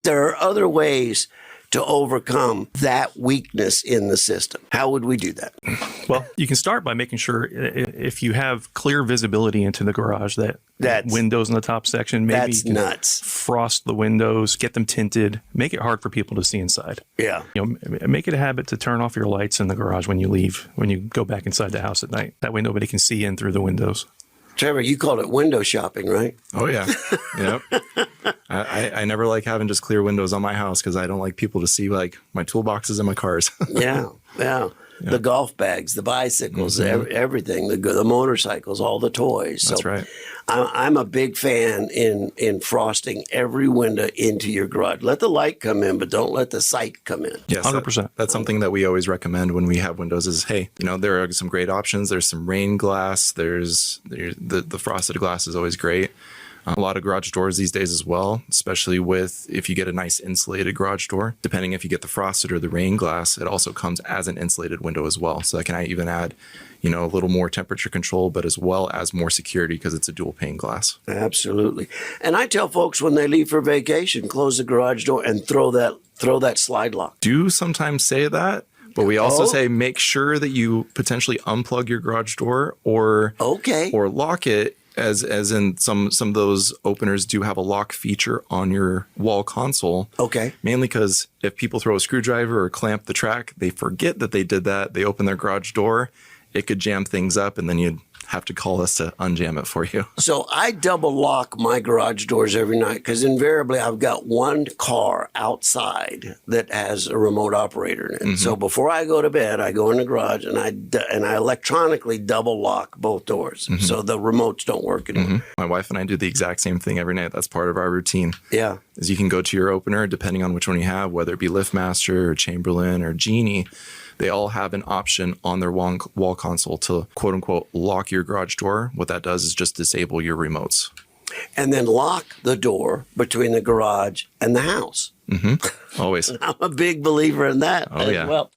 There are other ways to overcome that weakness in the system. How would we do that? Well, you can start by making sure if you have clear visibility into the garage, that windows in the top section, maybe that's nuts. Frost the windows, get them tinted, make it hard for people to see inside. Yeah. Make it a habit to turn off your lights in the garage when you leave, when you go back inside the house at night. That way nobody can see in through the windows. Trevor, you called it window shopping, right? Oh, yeah. Yep. I never like having just clear windows on my house because I don't like people to see like my toolboxes and my cars. Yeah. The golf bags, the bicycles, everything, the motorcycles, all the toys. That's right. I'm a big fan in frosting every window into your garage. Let the light come in, but don't let the sight come in. Yes, 100%. That's something that we always recommend when we have windows is, hey, there are some great options. There's some rain glass. There's the frosted glass is always great. A lot of garage doors these days as well, especially if you get a nice insulated garage door, depending if you get the frosted or the rain glass, it also comes as an insulated window as well. So that can even add, a little more temperature control, but as well as more security because it's a dual pane glass. Absolutely. And I tell folks when they leave for vacation, close the garage door and throw that slide lock. Do sometimes say that. But we also say make sure that you potentially unplug your garage door or lock it. As in some of those openers do have a lock feature on your wall console. Okay. Mainly because if people throw a screwdriver or clamp the track, they forget that they did that. They open their garage door. It could jam things up, and then you'd have to call us to unjam it for you. So I double lock my garage doors every night because invariably I've got one car outside that has a remote operator in it. Mm-hmm. So before I go to bed, I go in the garage and I electronically double lock both doors so the remotes don't work anymore. Mm-hmm. My wife and I do the exact same thing every night. That's part of our routine. Yeah. Is you can go to your opener, depending on which one you have, whether it be LiftMaster or Chamberlain or Genie. They all have an option on their wall console to, quote unquote, lock your garage door. What that does is just disable your remotes. And then lock the door between the garage and the house. Mm-hmm. Always. I'm a big believer in that as well.